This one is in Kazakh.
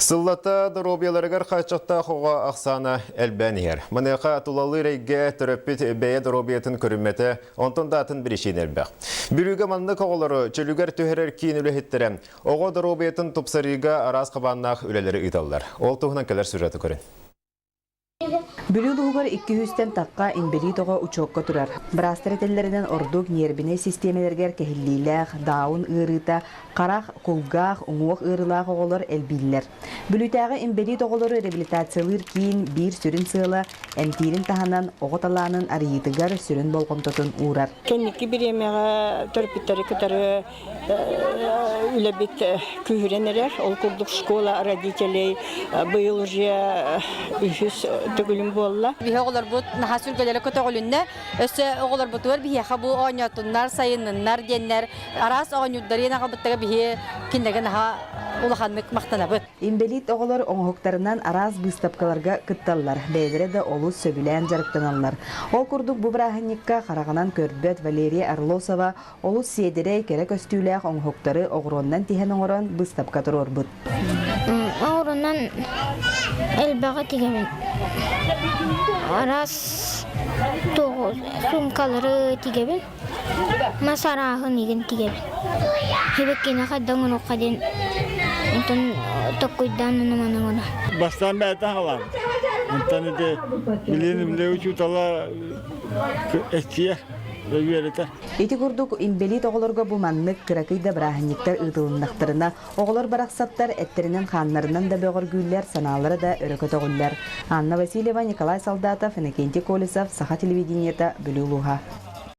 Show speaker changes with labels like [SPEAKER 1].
[SPEAKER 1] Сыллата дробияларыгар қачықта қоға ақсана әлбәнер. Мұныға тұлалы рейге түріппет бәйе дробиятын көрімметі онтындатын бірішен әлбәқ. Бүрігі манны қоғылары чөлігер түйерер кейін үлі хеттірі. Оға дробиятын тұпсарыға арас қабаннақ үлелері ұйталар. Ол тұғынан кәлер сюжеті көрін.
[SPEAKER 2] Бүлүү лугар 200-тен таққа инбелитоға учокка турар. Брастеретеллерден ордук нербіне системелергер кехиллиләқ, даун ырыта, қарақ, кулгақ, уңуақ ырылақ оғылар әлбиллер. Бүлүтәғы инбелит оғылары реабилитациялыр кейін бір сүрін сыйла, әмтирін таханан оғыталанын арыйытыгар сүрін болғымтотын урар.
[SPEAKER 3] Кенники бір емеға төрпіттері күтары үләбет күйіренерер. Ол күрдік школа родителей бұйыл уже үхіс түгілім болла.
[SPEAKER 4] Бихе оғылар бұд наға сүргелері көті оғылынна. Өсі оғылар бұтуар бихе қабу оғынятынлар, сайынынлар, денлер. Арас оғынюддар енаға бұттығы бихе кендегі наға улаханмык мақтана бұд.
[SPEAKER 2] Инбелит оғылар оңғықтарынан арас бұстапқаларға күтталлар. Бәйдері де олус сөбілән жарықтаналар. Ол күрдік бұбырағынекка қарағынан көрбет Валерия Орлосова олус седірей керек өстүйләқ оңғықтары оғыроннан тихен оңыран бұстапқа тұрор бұд.
[SPEAKER 5] Оғыроннан әлбәға тегемен. Арас сумкалары тегемен. Масарағын еген тегемен. Хебеккені қаддан ұққаден тоққойдан ұныманың оны.
[SPEAKER 6] Бастан бәйтін қалам. Онтан еде біленімле үчутала әттия.
[SPEAKER 2] Эти курдук инбелит оғыларға бұманнық кіракыйда бірахынниктер ұйтылындақтарына оғылар барақсаттар әттерінен қанларынан да бөғір гүйлер саналары да өрекөт оғылар. Анна Васильева, Николай Солдатов, Иннокентий Колесов, Саха телевидениета, Бүлі Луға.